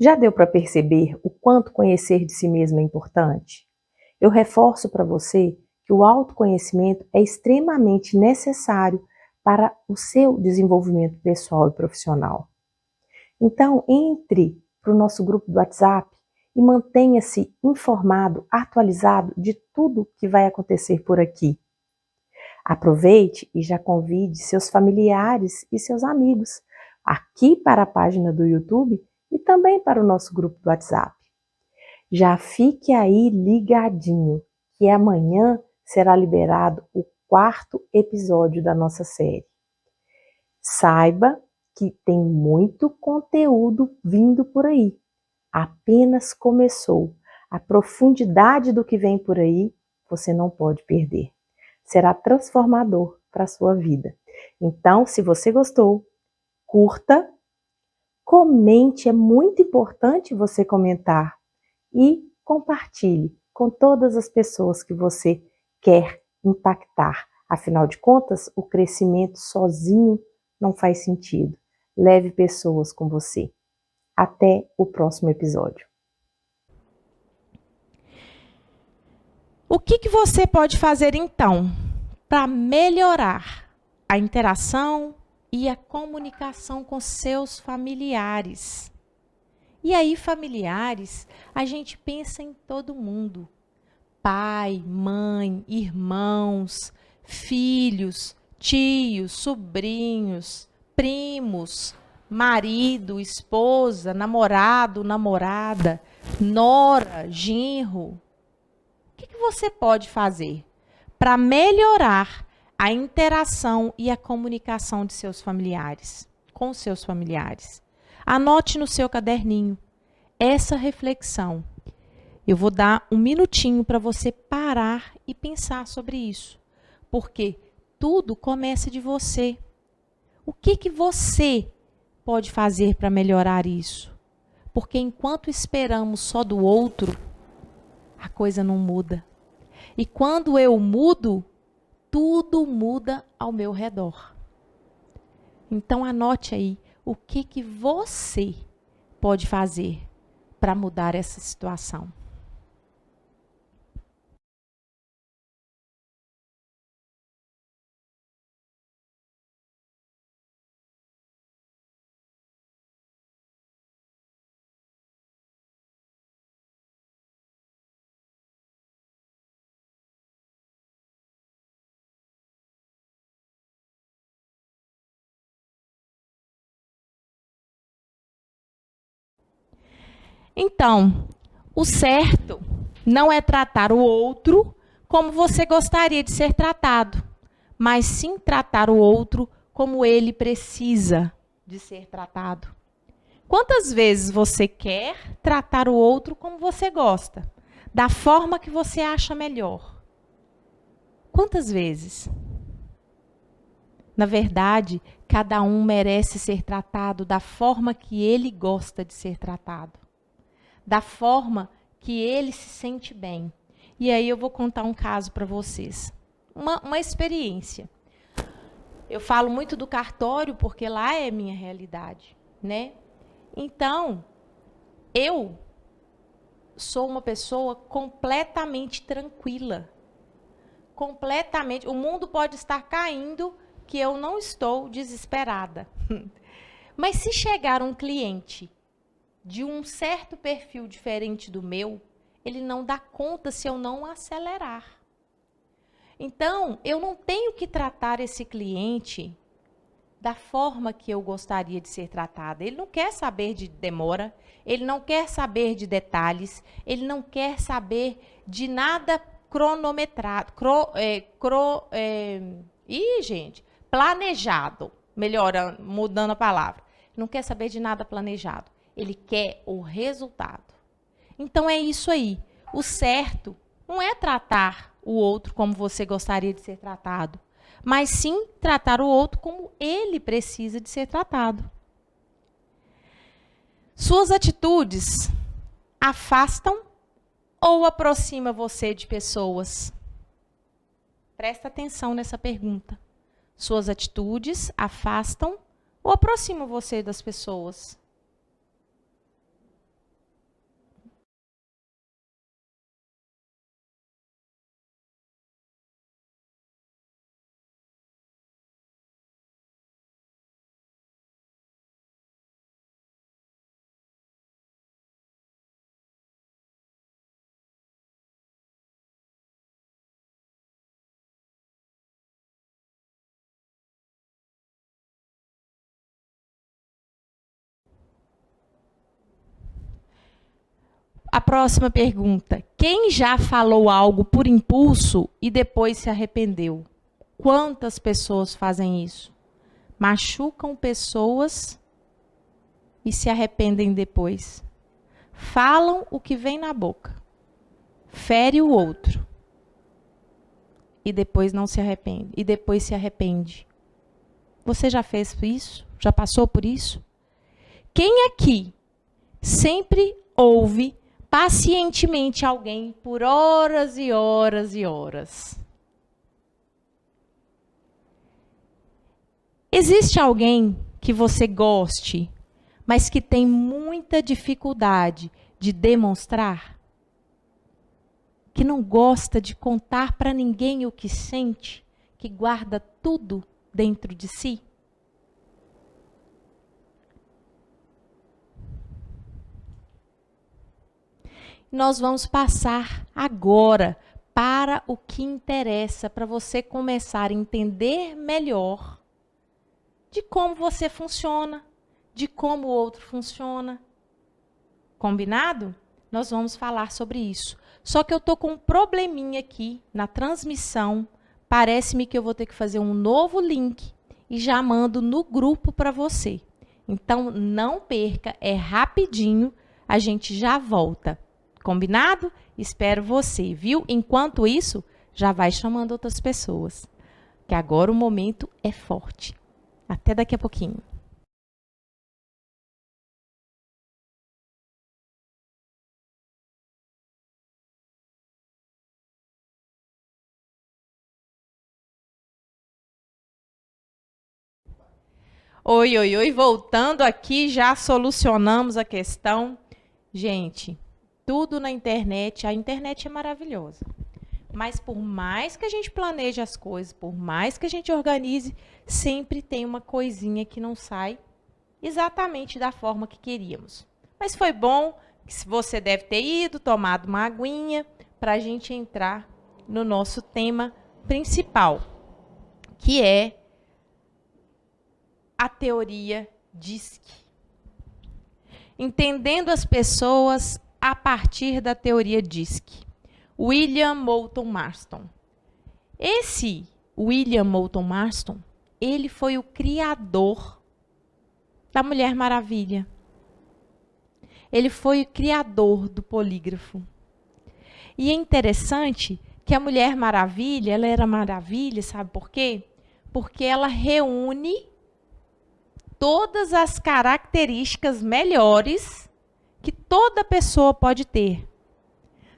Já deu para perceber o quanto conhecer de si mesmo é importante? Eu reforço para você que o autoconhecimento é extremamente necessário para o seu desenvolvimento pessoal e profissional. Então, entre para o nosso grupo do WhatsApp e mantenha-se informado, atualizado de tudo que vai acontecer por aqui. Aproveite e já convide seus familiares e seus amigos aqui para a página do YouTube e também para o nosso grupo do WhatsApp. Já fique aí ligadinho, que amanhã será liberado o 4º episódio da nossa série. Saiba que tem muito conteúdo vindo por aí. Apenas começou. A profundidade do que vem por aí, você não pode perder. Será transformador para a sua vida. Então, se você gostou, curta, comente, é muito importante você comentar e compartilhe com todas as pessoas que você quer impactar. Afinal de contas, o crescimento sozinho não faz sentido. Leve pessoas com você. Até o próximo episódio. O que você pode fazer, então, para melhorar a interação e a comunicação com seus familiares? E aí, familiares, a gente pensa em todo mundo. Pai, mãe, irmãos, filhos, tios, sobrinhos, primos, marido, esposa, namorado, namorada, nora, genro. O que você pode fazer para melhorar a interação e a comunicação de seus familiares, com seus familiares? Anote no seu caderninho essa reflexão. Eu vou dar um minutinho para você parar e pensar sobre isso. Porque tudo começa de você. O que você pode fazer para melhorar isso? Porque enquanto esperamos só do outro, a coisa não muda. E quando eu mudo, tudo muda ao meu redor. Então anote aí o que você pode fazer para mudar essa situação. Então, o certo não é tratar o outro como você gostaria de ser tratado, mas sim tratar o outro como ele precisa de ser tratado. Quantas vezes você quer tratar o outro como você gosta, da forma que você acha melhor? Quantas vezes? Na verdade, cada um merece ser tratado da forma que ele gosta de ser tratado, da forma que ele se sente bem. E aí eu vou contar um caso para vocês. Uma experiência. Eu falo muito do cartório porque lá é minha realidade, né? Então, eu sou uma pessoa completamente tranquila. Completamente. O mundo pode estar caindo, que eu não estou desesperada. Mas se chegar um cliente de um certo perfil diferente do meu, ele não dá conta se eu não acelerar. Então, eu não tenho que tratar esse cliente da forma que eu gostaria de ser tratada. Ele não quer saber de demora, ele não quer saber de detalhes, ele não quer saber de nada cronometrado, planejado, melhorando, mudando a palavra. Ele não quer saber de nada planejado, ele quer o resultado. Então é isso aí. O certo não é tratar o outro como você gostaria de ser tratado, mas sim tratar o outro como ele precisa de ser tratado. Suas atitudes afastam ou aproximam você de pessoas? Presta atenção nessa pergunta. Suas atitudes afastam ou aproximam você das pessoas? próxima pergunta. Quem já falou algo por impulso e depois se arrependeu? Quantas pessoas fazem isso? Machucam pessoas e se arrependem depois. Falam o que vem na boca. Fere o outro. E depois não se arrepende. E depois se arrepende. Você já fez isso? Já passou por isso? Quem aqui sempre ouve pacientemente alguém por horas e horas e horas? Existe alguém que você goste, mas que tem muita dificuldade de demonstrar? Que não gosta de contar para ninguém o que sente, que guarda tudo dentro de si? Nós vamos passar agora para o que interessa, para você começar a entender melhor de como você funciona, de como o outro funciona. Combinado? Nós vamos falar sobre isso. Só que eu estou com um probleminha aqui na transmissão. Parece-me que eu vou ter que fazer um novo link e já mando no grupo para você. Então, não perca, é rapidinho, a gente já volta. Combinado? Espero você, viu? Enquanto isso, já vai chamando outras pessoas, que agora o momento é forte. Até daqui a pouquinho. Oi, oi, oi, voltando aqui, já solucionamos a questão. Gente, tudo na internet, a internet é maravilhosa. Mas por mais que a gente planeje as coisas, por mais que a gente organize, sempre tem uma coisinha que não sai exatamente da forma que queríamos. Mas foi bom, que você deve ter ido, tomado uma aguinha, para a gente entrar no nosso tema principal, que é a teoria DISC. Entendendo as pessoas a partir da teoria DISC. William Moulton Marston. Esse William Moulton Marston, ele foi o criador da Mulher Maravilha. Ele foi o criador do polígrafo. E é interessante que a Mulher Maravilha, ela era maravilha, sabe por quê? Porque ela reúne todas as características melhores que toda pessoa pode ter.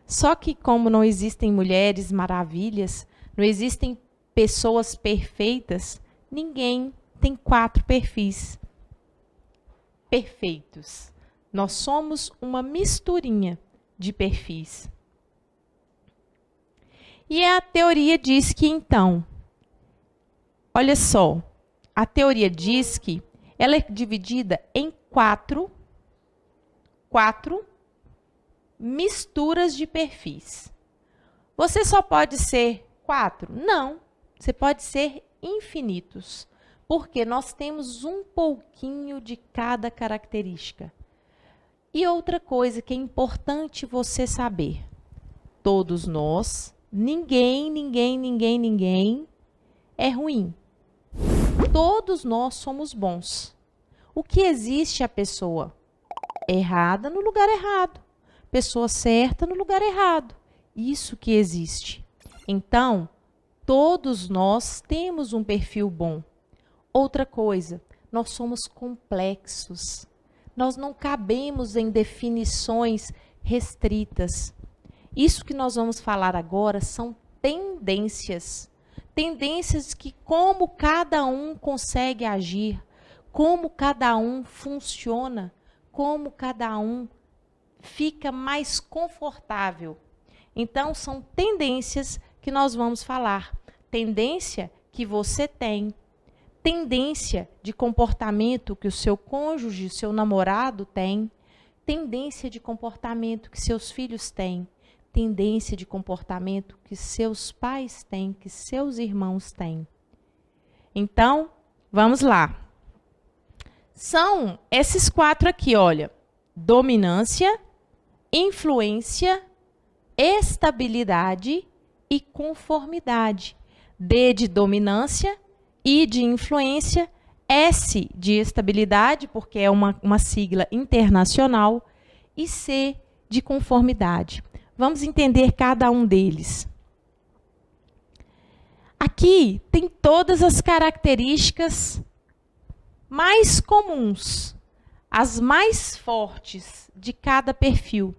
Só que como não existem mulheres maravilhas, não existem pessoas perfeitas, ninguém tem 4 perfis perfeitos. Nós somos uma misturinha de perfis. E a teoria diz que, então, olha só, a teoria diz que ela é dividida em 4 misturas de perfis. Você só pode ser 4? Não, você pode ser infinitos, porque nós temos um pouquinho de cada característica. E outra coisa que é importante você saber, todos nós, ninguém é ruim. Todos nós somos bons. O que existe é a pessoa errada no lugar errado, pessoa certa no lugar errado. Isso que existe. Então, todos nós temos um perfil bom. Outra coisa, nós somos complexos. Nós não cabemos em definições restritas. Isso que nós vamos falar agora são tendências. Tendências que como cada um consegue agir, como cada um funciona, como cada um fica mais confortável. Então, são tendências que nós vamos falar. Tendência que você tem. Tendência de comportamento que o seu cônjuge, seu namorado tem. Tendência de comportamento que seus filhos têm. Tendência de comportamento que seus pais têm, que seus irmãos têm. Então, vamos lá. São esses 4 aqui, olha. Dominância, influência, estabilidade e conformidade. D de dominância, I de influência, S de estabilidade, porque é uma sigla internacional, e C de conformidade. Vamos entender cada um deles. Aqui tem todas as características mais comuns, as mais fortes de cada perfil.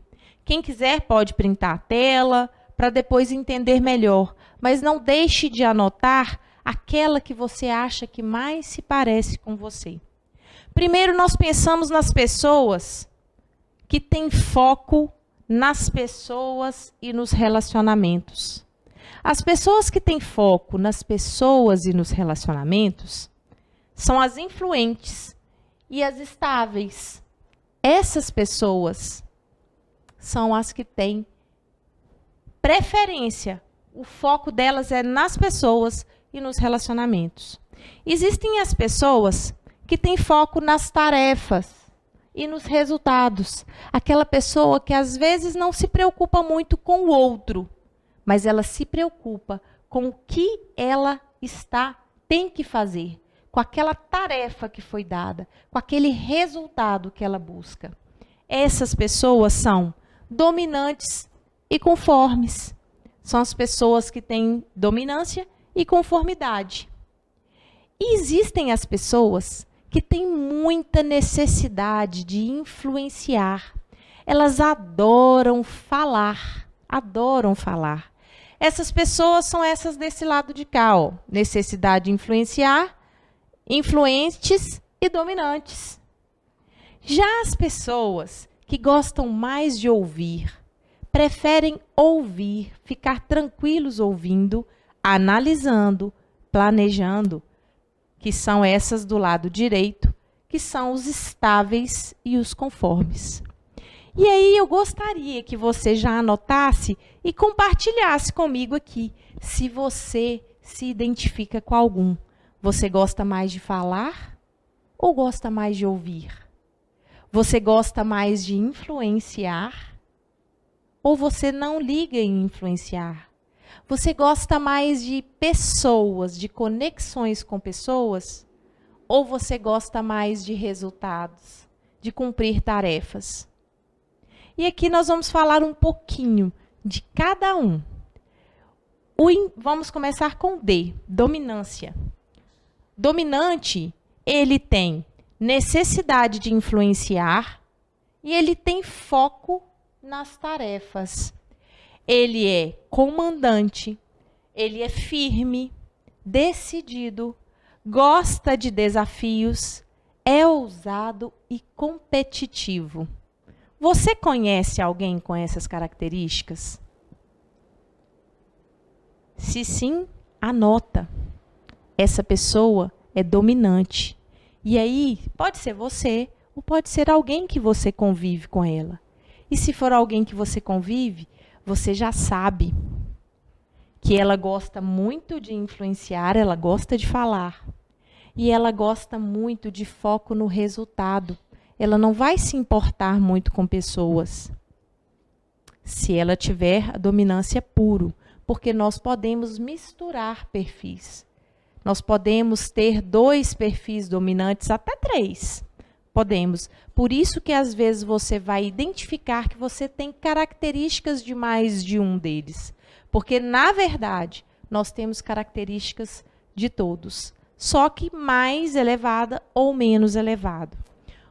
Quem quiser pode printar a tela para depois entender melhor, mas não deixe de anotar aquela que você acha que mais se parece com você. Primeiro, nós pensamos nas pessoas que têm foco nas pessoas e nos relacionamentos. As pessoas que têm foco nas pessoas e nos relacionamentos são as influentes e as estáveis. Essas pessoas são as que têm preferência. O foco delas é nas pessoas e nos relacionamentos. Existem as pessoas que têm foco nas tarefas e nos resultados. Aquela pessoa que às vezes não se preocupa muito com o outro, mas ela se preocupa com o que ela tem que fazer, com aquela tarefa que foi dada, com aquele resultado que ela busca. Essas pessoas são dominantes e conformes. São as pessoas que têm dominância e conformidade. E existem as pessoas que têm muita necessidade de influenciar. Elas adoram falar, adoram falar. Essas pessoas são essas desse lado de cá, ó. Necessidade de influenciar, influentes e dominantes. Já as pessoas que gostam mais de ouvir, preferem ouvir, ficar tranquilos ouvindo, analisando, planejando, que são essas do lado direito, que são os estáveis e os conformes. E aí eu gostaria que você já anotasse e compartilhasse comigo aqui, se você se identifica com algum. Você gosta mais de falar ou gosta mais de ouvir? Você gosta mais de influenciar ou você não liga em influenciar? Você gosta mais de pessoas, de conexões com pessoas? Ou você gosta mais de resultados, de cumprir tarefas? E aqui nós vamos falar um pouquinho de cada um. Vamos começar com D, dominância. Dominante, ele tem necessidade de influenciar e ele tem foco nas tarefas. Ele é comandante, ele é firme, decidido, gosta de desafios, é ousado e competitivo. Você conhece alguém com essas características? Se sim, anota. Essa pessoa é dominante. E aí, pode ser você ou pode ser alguém que você convive com ela. E se for alguém que você convive, você já sabe que ela gosta muito de influenciar, ela gosta de falar. E ela gosta muito de foco no resultado. Ela não vai se importar muito com pessoas, se ela tiver a dominância puro, porque nós podemos misturar perfis. Nós podemos ter 2 perfis dominantes, até 3. Podemos. Por isso que às vezes você vai identificar que você tem características de mais de um deles. Porque, na verdade, nós temos características de todos, só que mais elevada ou menos elevado.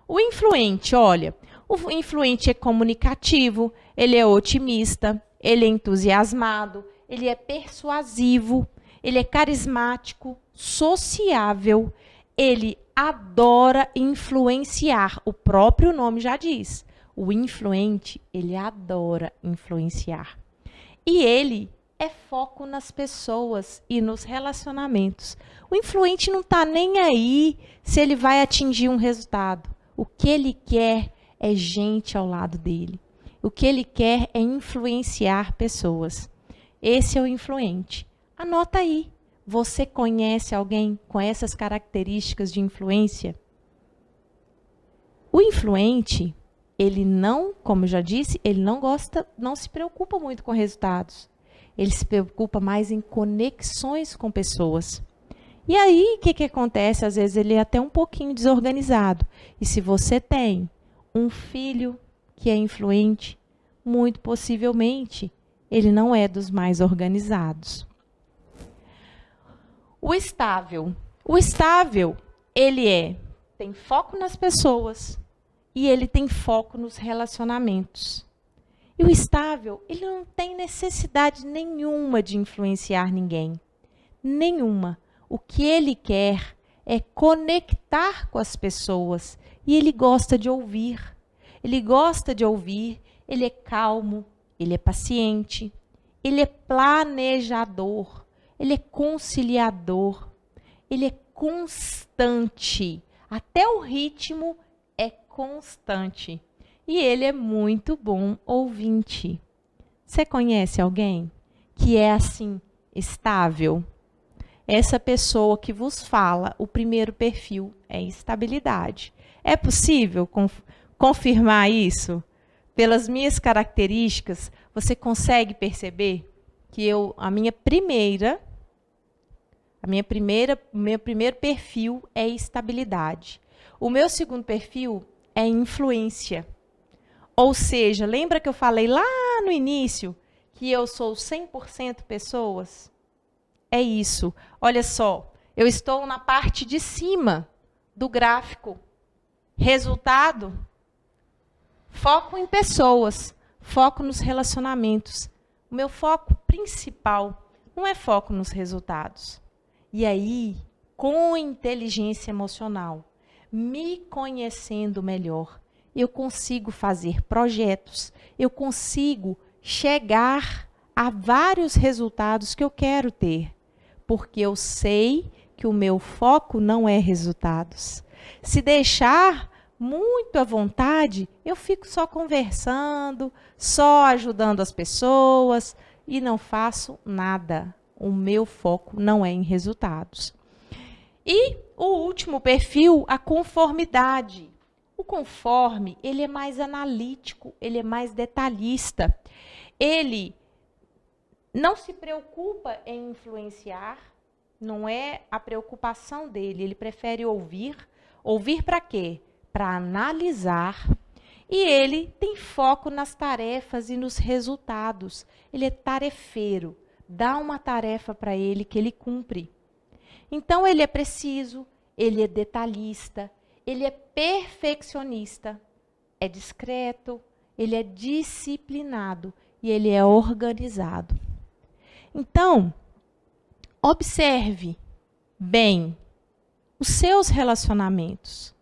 O influente, olha, o influente é comunicativo, ele é otimista, ele é entusiasmado, ele é persuasivo, ele é carismático, sociável, ele adora influenciar. O próprio nome já diz. O influente, ele adora influenciar. E ele é foco nas pessoas e nos relacionamentos. O influente não está nem aí se ele vai atingir um resultado. O que ele quer é gente ao lado dele. O que ele quer é influenciar pessoas. Esse é o influente. Anota aí. Você conhece alguém com essas características de influência? O influente, ele não, como eu já disse, ele não gosta, não se preocupa muito com resultados. Ele se preocupa mais em conexões com pessoas. E aí, o que acontece? Às vezes ele é até um pouquinho desorganizado. E se você tem um filho que é influente, muito possivelmente ele não é dos mais organizados. O estável. O estável, ele tem foco nas pessoas e ele tem foco nos relacionamentos. E o estável, ele não tem necessidade nenhuma de influenciar ninguém. Nenhuma. O que ele quer é conectar com as pessoas. E ele gosta de ouvir. Ele gosta de ouvir, ele é calmo, ele é paciente, ele é planejador, ele é conciliador, ele é constante. Até o ritmo é constante. E ele é muito bom ouvinte. Você conhece alguém que é assim, estável? Essa pessoa que vos fala, o primeiro perfil é estabilidade. É possível confirmar isso? Pelas minhas características, você consegue perceber que o meu primeiro perfil é estabilidade. O meu segundo perfil é influência. Ou seja, lembra que eu falei lá no início que eu sou 100% pessoas? É isso. Olha só, eu estou na parte de cima do gráfico. Resultado, foco em pessoas, foco nos relacionamentos. O meu foco principal não é foco nos resultados. E aí, com inteligência emocional, me conhecendo melhor, eu consigo fazer projetos, eu consigo chegar a vários resultados que eu quero ter, porque eu sei que o meu foco não é resultados. Se deixar muito à vontade, eu fico só conversando, só ajudando as pessoas e não faço nada. O meu foco não é em resultados. E o último perfil, a conformidade. O conforme, ele é mais analítico, ele é mais detalhista. Ele não se preocupa em influenciar, não é a preocupação dele, ele prefere ouvir. Ouvir para quê? Para analisar. E ele tem foco nas tarefas e nos resultados. Ele é tarefeiro. Dá uma tarefa para ele que ele cumpre. Então, ele é preciso, ele é detalhista, ele é perfeccionista, é discreto, ele é disciplinado e ele é organizado. Então, observe bem os seus relacionamentos.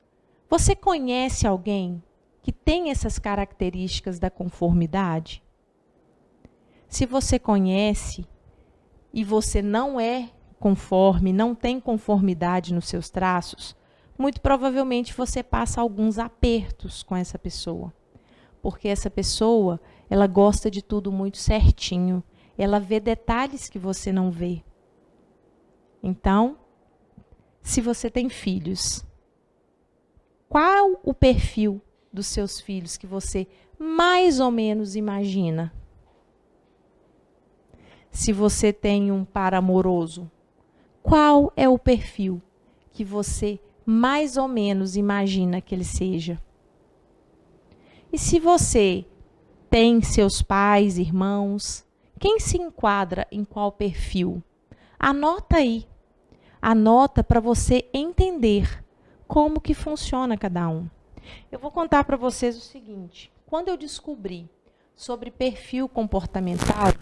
Você conhece alguém que tem essas características da conformidade? Se você conhece e você não é conforme, não tem conformidade nos seus traços, muito provavelmente você passa alguns apertos com essa pessoa. Porque essa pessoa, ela gosta de tudo muito certinho. Ela vê detalhes que você não vê. Então, se você tem filhos, qual o perfil dos seus filhos que você mais ou menos imagina? Se você tem um par amoroso, qual é o perfil que você mais ou menos imagina que ele seja? E se você tem seus pais, irmãos, quem se enquadra em qual perfil? Anota aí. Anota para você entender como que funciona cada um. Eu vou contar para vocês o seguinte. Quando eu descobri sobre perfil comportamental,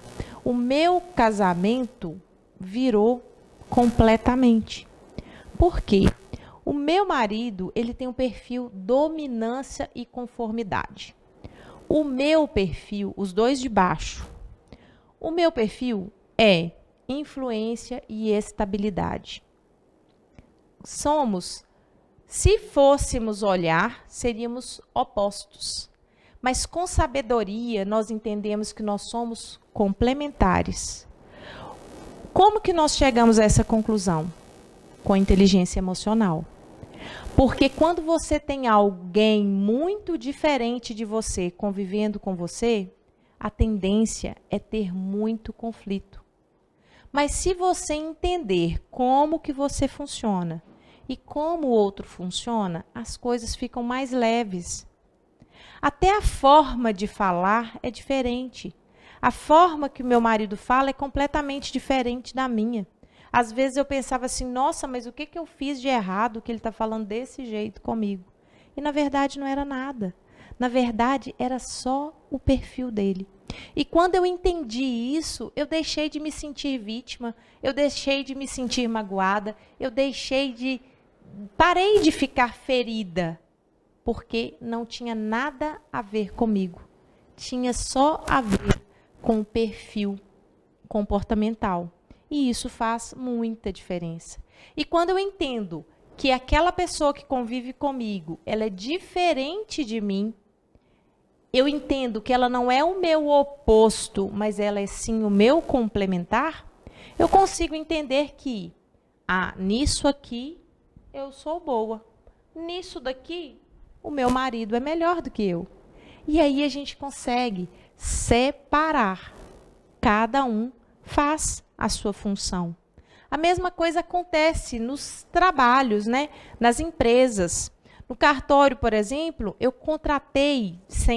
o meu casamento virou completamente. Por quê? O meu marido, ele tem um perfil dominância e conformidade. O meu perfil, os dois de baixo, o meu perfil é influência e estabilidade. Se fôssemos olhar, seríamos opostos. Mas com sabedoria, nós entendemos que nós somos complementares. Como que nós chegamos a essa conclusão? Com inteligência emocional. Porque quando você tem alguém muito diferente de você convivendo com você, a tendência é ter muito conflito. Mas se você entender como que você funciona e como o outro funciona, as coisas ficam mais leves. Até a forma de falar é diferente. A forma que o meu marido fala é completamente diferente da minha. Às vezes eu pensava assim, nossa, mas o que eu fiz de errado que ele está falando desse jeito comigo? E na verdade não era nada. Na verdade era só o perfil dele. E quando eu entendi isso, eu deixei de me sentir vítima, eu deixei de me sentir magoada, parei de ficar ferida, porque não tinha nada a ver comigo. Tinha só a ver com o perfil comportamental. E isso faz muita diferença. E quando eu entendo que aquela pessoa que convive comigo, ela é diferente de mim, eu entendo que ela não é o meu oposto, mas ela é sim o meu complementar, eu consigo entender que, nisso aqui eu sou boa. Nisso daqui, o meu marido é melhor do que eu. E aí a gente consegue separar. Cada um faz a sua função. A mesma coisa acontece nos trabalhos, né? Nas empresas. No cartório, por exemplo, eu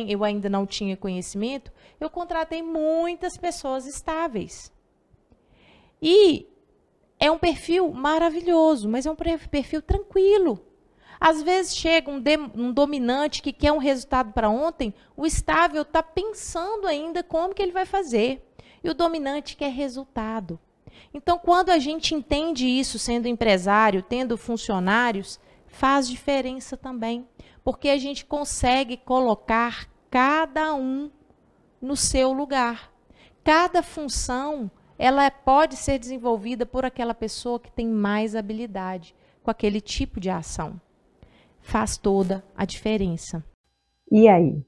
eu ainda não tinha conhecimento, eu contratei muitas pessoas estáveis. E é um perfil maravilhoso, mas é um perfil tranquilo. Às vezes chega um dominante que quer um resultado para ontem, o estável está pensando ainda como que ele vai fazer. E o dominante quer resultado. Então, quando a gente entende isso, sendo empresário, tendo funcionários, faz diferença também. Porque a gente consegue colocar cada um no seu lugar. Cada função, ela pode ser desenvolvida por aquela pessoa que tem mais habilidade com aquele tipo de ação. Faz toda a diferença. E aí?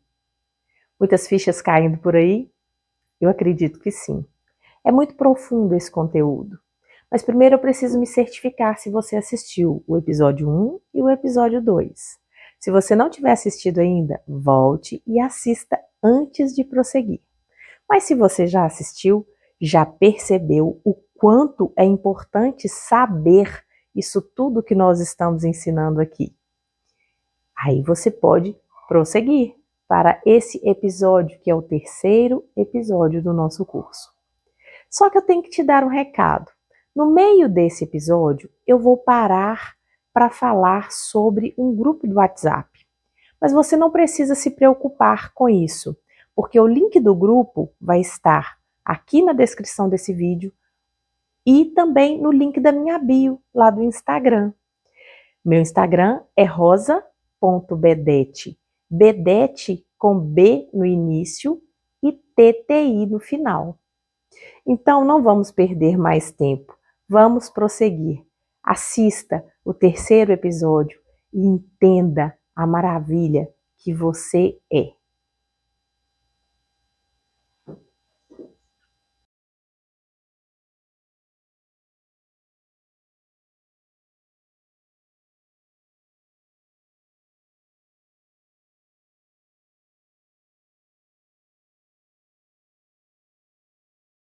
Muitas fichas caindo por aí? Eu acredito que sim. É muito profundo esse conteúdo. Mas primeiro eu preciso me certificar se você assistiu o episódio 1 e o episódio 2. Se você não tiver assistido ainda, volte e assista antes de prosseguir. Mas se você já assistiu, já percebeu o quanto é importante saber isso tudo que nós estamos ensinando aqui. Aí você pode prosseguir para esse episódio, que é o terceiro episódio do nosso curso. Só que eu tenho que te dar um recado. No meio desse episódio, eu vou parar para falar sobre um grupo do WhatsApp. Mas você não precisa se preocupar com isso, porque o link do grupo vai estar aqui na descrição desse vídeo e também no link da minha bio, lá do Instagram. Meu Instagram é rosa.bedete, Bedete com B no início e TTI no final. Então, não vamos perder mais tempo. Vamos prosseguir. Assista o terceiro episódio e entenda a maravilha que você é.